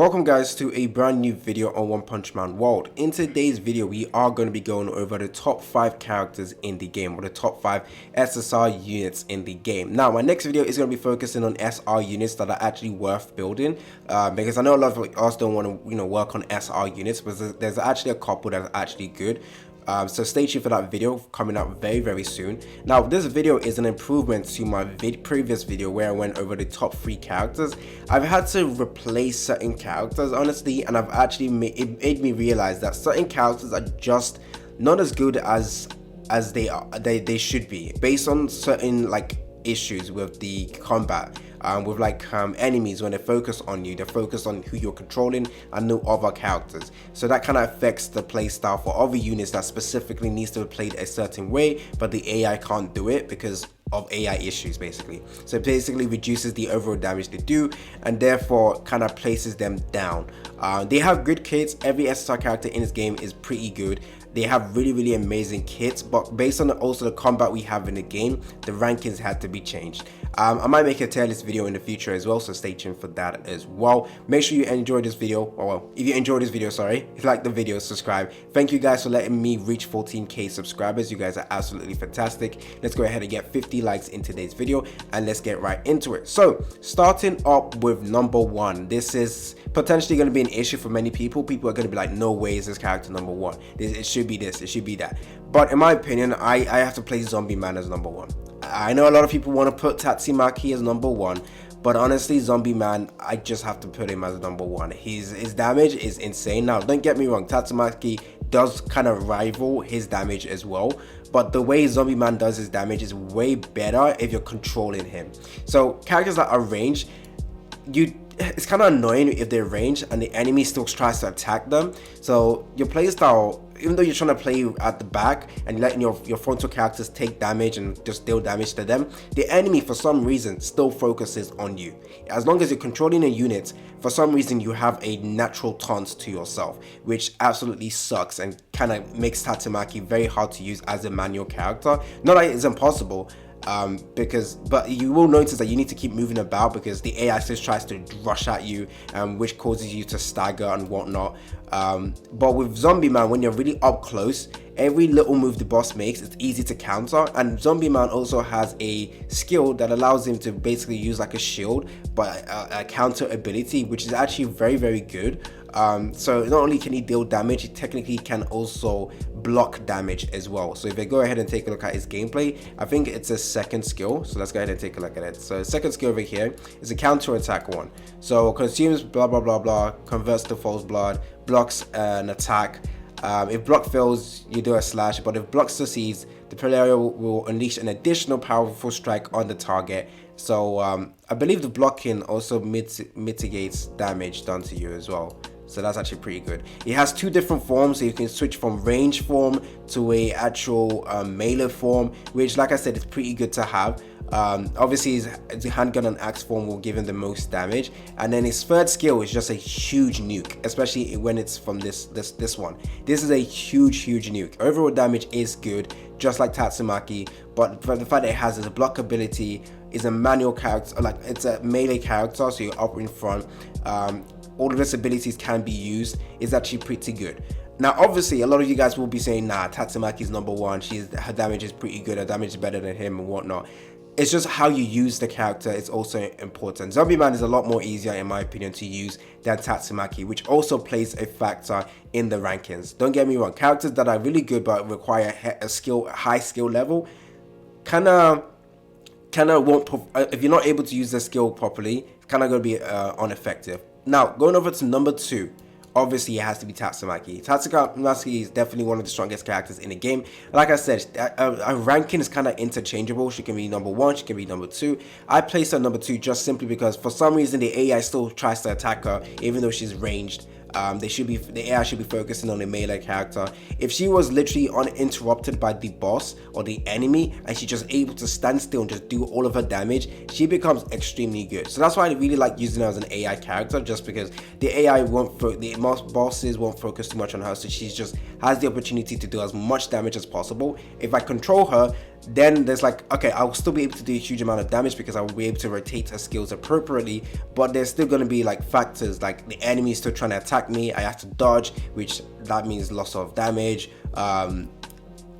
Welcome guys to a brand new video on One Punch Man World. In today's video we are going to be going over the top 5 characters in the game, or the top 5 SSR units in the game. Now my next video is going to be focusing on SR units that are actually worth building, because I know a lot of us don't want to work on SR units, but there's actually a couple that are actually good. So stay tuned for that video coming out very soon. Now this video is an improvement to my previous video where I went over the top 3 characters. I've had to replace certain characters honestly, and I've actually it made me realize that certain characters are just not as good as they should be, based on certain issues with the combat. With enemies, when they focus on you, they focus on who you're controlling and no other characters. So that kind of affects the playstyle for other units that specifically needs to be played a certain way, but the AI can't do it because of AI issues basically. So it basically reduces the overall damage they do and therefore kind of places them down. They have good kits. Every SSR character in this game is pretty good. They have really amazing kits, but based on also the combat we have in the game, the rankings had to be changed. I might make a tier list video in the future as well, so stay tuned for that as well. Make sure you enjoy this video, or well, if you enjoyed this video, sorry, if you like the video, subscribe. Thank you guys for letting me reach 14k subscribers. You guys are absolutely fantastic. Let's go ahead and get 50 likes in today's video and let's get right into it. So starting up with number 1, this is potentially going to be an issue for many people. People are going to be like, no way is this character number 1. It should be this, it should be that. But in my opinion, I have to place Zombie Man as number 1. I know a lot of people want to put Tatsumaki as number 1, but honestly, Zombie Man, I just have to put him as number 1. His damage is insane. Now, don't get me wrong, Tatsumaki does kind of rival his damage as well, but the way Zombie Man does his damage is way better if you're controlling him. So characters that are ranged, it's kind of annoying if they're ranged and the enemy still tries to attack them. So your playstyle, even though you're trying to play at the back and letting your frontal characters take damage and just deal damage to them, the enemy for some reason still focuses on you. As long as you're controlling a unit, for some reason you have a natural taunt to yourself, which absolutely sucks and kind of makes Tatsumaki very hard to use as a manual character. Not that it's impossible, but you will notice that you need to keep moving about because the AI just tries to rush at you, which causes you to stagger and whatnot. But with Zombie Man, when you're really up close, every little move the boss makes, it's easy to counter. And Zombie Man also has a skill that allows him to basically use like a shield, but a counter ability, which is actually very good. So not only can he deal damage, he technically can also block damage as well. So if I go ahead and take a look at his gameplay, I think it's a second skill. So let's go ahead and take a look at it. So second skill over here is a counter attack one. So consumes blah blah, converts to false blood, blocks an attack. If block fails, you do a slash, but if block succeeds, the player will unleash an additional powerful strike on the target. So I believe the blocking also mitigates damage done to you as well. So that's actually pretty good. It has 2 different forms, so you can switch from range form to a actual melee form, which, like I said, is pretty good to have. Obviously his handgun and axe form will give him the most damage, and then his third skill is just a huge nuke, especially when it's from this one. This is a huge nuke. Overall damage is good, just like Tatsumaki, but for the fact that it has a block ability, is a manual character, like it's a melee character, so you're up in front. All of its abilities can be used, is actually pretty good. Now obviously a lot of you guys will be saying, nah, Tatsumaki's number 1, her damage is pretty good, her damage is better than him and whatnot. It's just how you use the character is also important. Zombie Man is a lot more easier in my opinion to use than Tatsumaki, which also plays a factor in the rankings. Don't get me wrong, characters that are really good but require a high skill level kind of won't, if you're not able to use the skill properly, it's kind of going to be ineffective. Now going over to number 2, obviously it has to be Tatsumaki. Tatsumaki is definitely one of the strongest characters in the game. Like I said, her ranking is kind of interchangeable. She can be number 1, she can be number 2. I placed her number 2 just simply because for some reason the AI still tries to attack her even though she's ranged. The AI should be focusing on the melee character. If she was literally uninterrupted by the boss or the enemy, and she's just able to stand still and just do all of her damage, she becomes extremely good. So that's why I really like using her as an AI character, just because the AI most bosses won't focus too much on her, so she just has the opportunity to do as much damage as possible. If I control her, then there's like, okay, I'll still be able to do a huge amount of damage because I will be able to rotate her skills appropriately, but there's still going to be like factors like the enemy is still trying to attack me, I have to dodge, which that means loss of damage.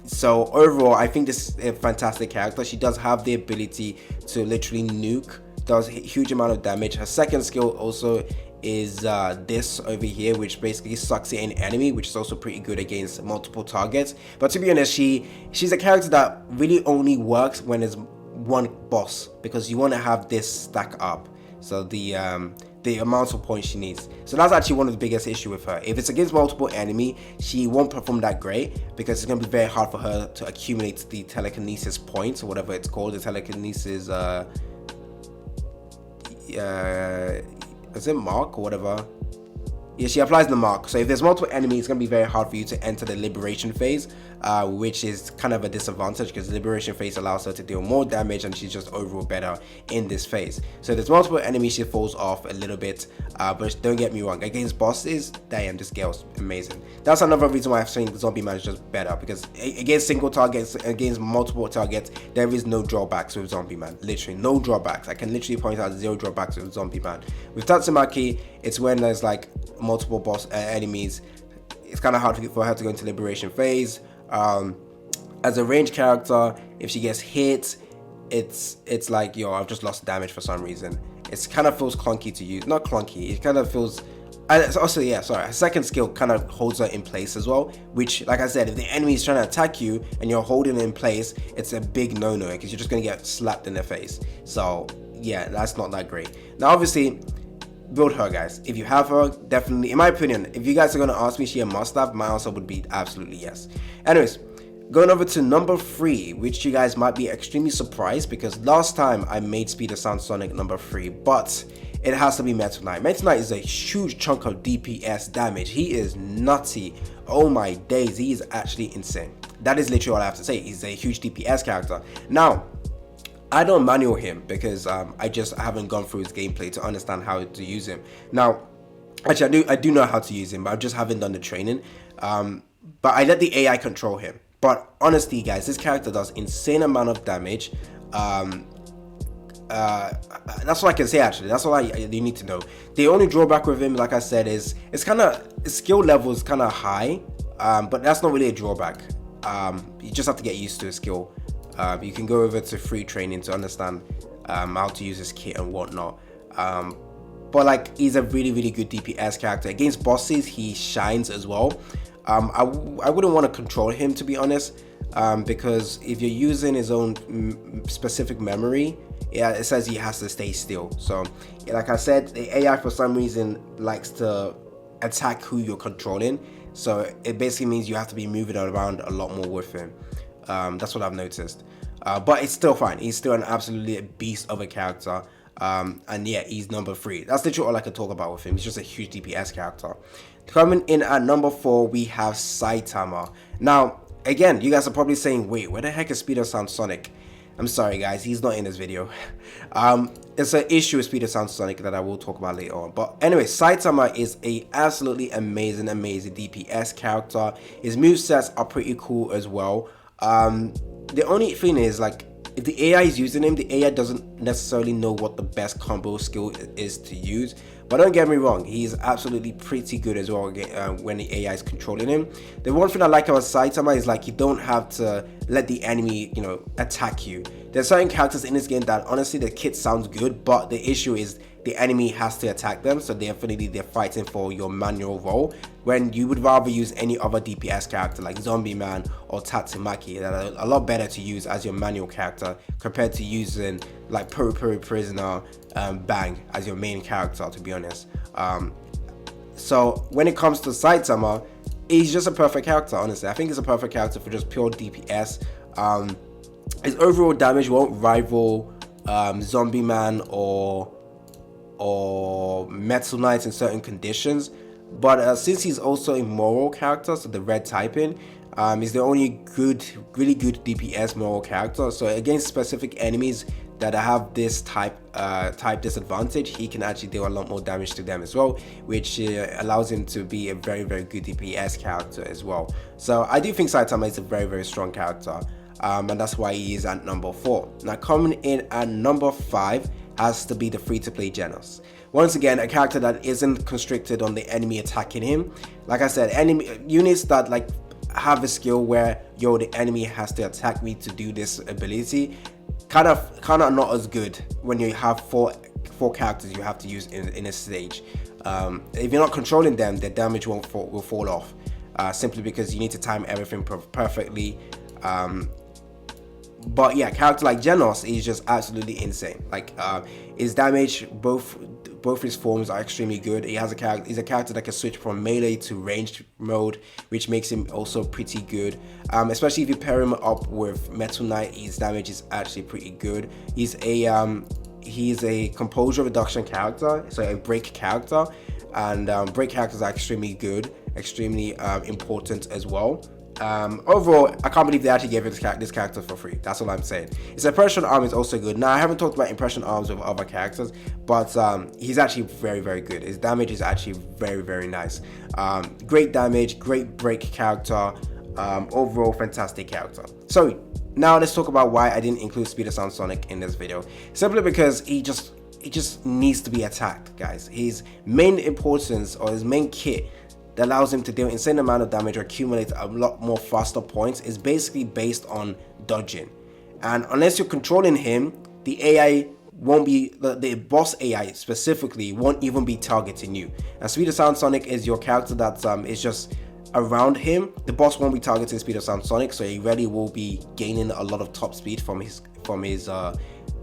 So overall, I think this is a fantastic character. She does have the ability to literally nuke, does a huge amount of damage. Her second skill also is this over here, which basically sucks in an enemy, which is also pretty good against multiple targets. But to be honest, she's a character that really only works when there's one boss, because you want to have this stack up, so the amount of points she needs. So that's actually one of the biggest issue with her. If it's against multiple enemy, she won't perform that great, because it's going to be very hard for her to accumulate the telekinesis points, or whatever it's called, the telekinesis is it mark or whatever? Yeah, she applies the mark. So if there's multiple enemies, it's going to be very hard for you to enter the liberation phase, which is kind of a disadvantage, because the liberation phase allows her to deal more damage, and she's just overall better in this phase. So if there's multiple enemies, she falls off a little bit, but don't get me wrong, against bosses, damn, this girl's amazing. That's another reason why I think Zombie Man is just better, because against single targets, against multiple targets, there is no drawbacks with Zombie Man. Literally no drawbacks. I can literally point out 0 drawbacks with Zombie Man. With Tatsumaki, it's when there's like multiple boss enemies, it's kind of hard for her to go into liberation phase. As a range character, if she gets hit, it's like, yo, I've just lost damage for some reason. It kind of feels clunky to use. Not clunky, it kind of feels, and also, yeah, sorry, her second skill kind of holds her in place as well, which, like I said, if the enemy is trying to attack you and you're holding it in place, it's a big no-no, because you're just going to get slapped in the face. So yeah, that's not that great. Now obviously, build her, guys. If you have her, definitely, in my opinion, if you guys are going to ask me, she a must-have, my answer would be absolutely yes. Anyways, going over to number 3, which you guys might be extremely surprised, because last time I made Saitama Sonic number 3, but it has to be Metalight. Metalight is a huge chunk of DPS damage. He is nutty. Oh my days, he is actually insane. That is literally all I have to say. He's a huge DPS character. Now, I don't manual him because I just haven't gone through his gameplay to understand how to use him. Now, actually, I do know how to use him, but I just haven't done the training. But I let the AI control him. But honestly, guys, this character does insane amount of damage. That's all I can say, actually. That's all you need to know. The only drawback with him, like I said, is his skill level is kind of high, but that's not really a drawback. You just have to get used to his skill. You can go over to free training to understand how to use his kit and whatnot. But like, he's a really, really good DPS character. Against bosses, he shines as well. I wouldn't want to control him, to be honest, because if you're using his own specific memory, yeah, it says he has to stay still. So yeah, like I said, the AI for some reason likes to attack who you're controlling, so it basically means you have to be moving around a lot more with him. That's what I've noticed, but it's still fine. He's still an absolutely beast of a character, and yeah, he's number 3. That's literally all I can talk about with him. He's just a huge DPS character. Coming in at number 4, we have Saitama. Now, again, you guys are probably saying, wait, where the heck is Saitama Sonic? I'm sorry, guys, he's not in this video. It's an issue with Saitama Sonic that I will talk about later on. But anyway, Saitama is a absolutely amazing DPS character. His movesets are pretty cool as well. The only thing is, like, if the AI is using him, the AI doesn't necessarily know what the best combo skill is to use. But don't get me wrong, he's absolutely pretty good as well when the AI is controlling him. The one thing I like about Saitama is, like, you don't have to let the enemy, you know, attack you. There's certain characters in this game that honestly the kit sounds good, but the issue is the enemy has to attack them, so definitely they're fighting for your manual role, when you would rather use any other DPS character like Zombie Man or Tatsumaki that are a lot better to use as your manual character compared to using like Prisoner Bang as your main character, to be honest. So when it comes to Saitama, he's just a perfect character, honestly. I think he's a perfect character for just pure DPS. His overall damage won't rival Zombie Man or Metal Knight in certain conditions, But since he's also a moral character, so the red typing, is the only really good DPS moral character. So against specific enemies that have this type disadvantage, he can actually deal a lot more damage to them as well, which allows him to be a very good DPS character as well. So I do think Saitama is a very strong character, and that's why he is at number 4. Now coming in at number 5 has to be the free-to-play Genos. Once again, a character that isn't constricted on the enemy attacking him. Like I said, enemy units that like have a skill where the enemy has to attack me to do this ability, kind of not as good when you have four characters you have to use in a stage. If you're not controlling them, their damage will fall off, simply because you need to time everything perfectly. But yeah, a character like Genos is just absolutely insane. Like his damage, both his forms are extremely good. He's a character that can switch from melee to ranged mode, which makes him also pretty good. Especially if you pair him up with Metal Knight, his damage is actually pretty good. He's a composure reduction character, so a break character, and break characters are extremely good, extremely important as well. Overall, I can't believe they actually gave this character for free. That's all I'm saying. His impression arm is also good. Now, I haven't talked about impression arms with other characters, but he's actually very good. His damage is actually very nice. Great damage, great break character. Overall, fantastic character. So now let's talk about why I didn't include Speed of Sound Sonic in this video. Simply because he just needs to be attacked, guys. His main importance, or his main kit that allows him to deal insane amount of damage or accumulate a lot more faster points, is basically based on dodging. And unless you're controlling him, the AI won't be, the boss AI specifically won't even be targeting you. And Speed of Sound Sonic is your character that is just around him. The boss won't be targeting Speed of Sound Sonic, so he really will be gaining a lot of top speed from his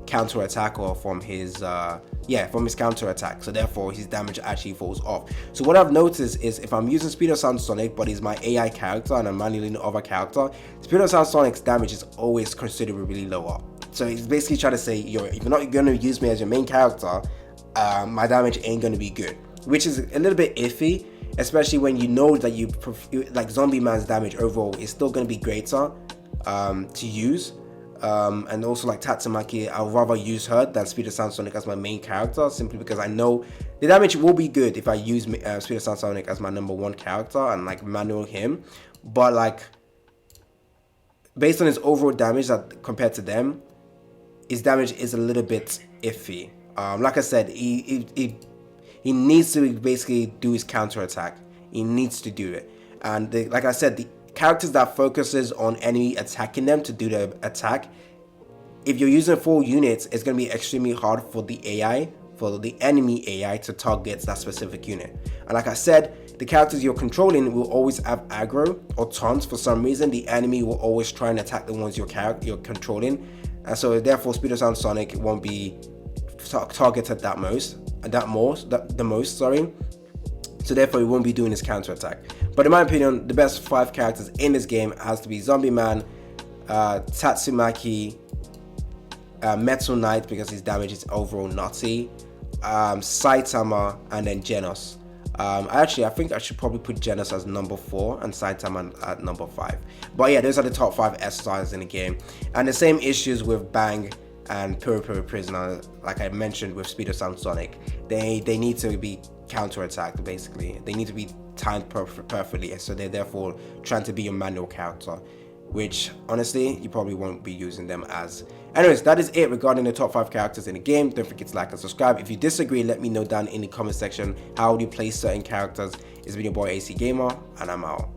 counter attack, or from his counter attack. So therefore his damage actually falls off. So what I've noticed is, if I'm using Speed of Sound Sonic but he's my AI character and I'm manually the other character, Speed of Sound Sonic's damage is always considerably lower. So he's basically trying to say, if you're not going to use me as your main character, my damage ain't going to be good, which is a little bit iffy, especially when you know that like Zombie Man's damage overall is still going to be greater to use. And also like Tatsumaki, I'd rather use her than Speed of Sound Sonic as my main character, simply because I know the damage will be good if I use Speed of Sound Sonic as my number 1 character and like manual him. But like, based on his overall damage that compared to them, his damage is a little bit iffy. Like I said, he needs to basically do his counter attack. He needs to do it. And like I said, the characters that focuses on enemy attacking them to do the attack, if you're using full units, it's going to be extremely hard for the enemy AI to target that specific unit. And like I said, the characters you're controlling will always have aggro or taunts. For some reason, the enemy will always try and attack the ones you're controlling, and so therefore Speed of Sound Sonic won't be targeted the most. So therefore he won't be doing his counter attack. But in my opinion, the best 5 characters in this game has to be Zombie Man, Tatsumaki, Metal Knight, because his damage is overall nutty, Saitama, and then Genos. I think I should probably put Genos as number 4 and Saitama at number 5. But yeah, those are the top 5 SSRs in the game. And the same issues with Bang and Puri Prisoner, like I mentioned with Speed of Sound Sonic. They need to be counter-attacked, basically. They need to be timed perfectly, so they're therefore trying to be your manual character, which honestly you probably won't be using them as. Anyways, that is it regarding the top 5 characters in the game. Don't forget to like and subscribe. If you disagree, let me know down in the comment section. How do you play certain characters? It's been your boy AC Gamer, and I'm out.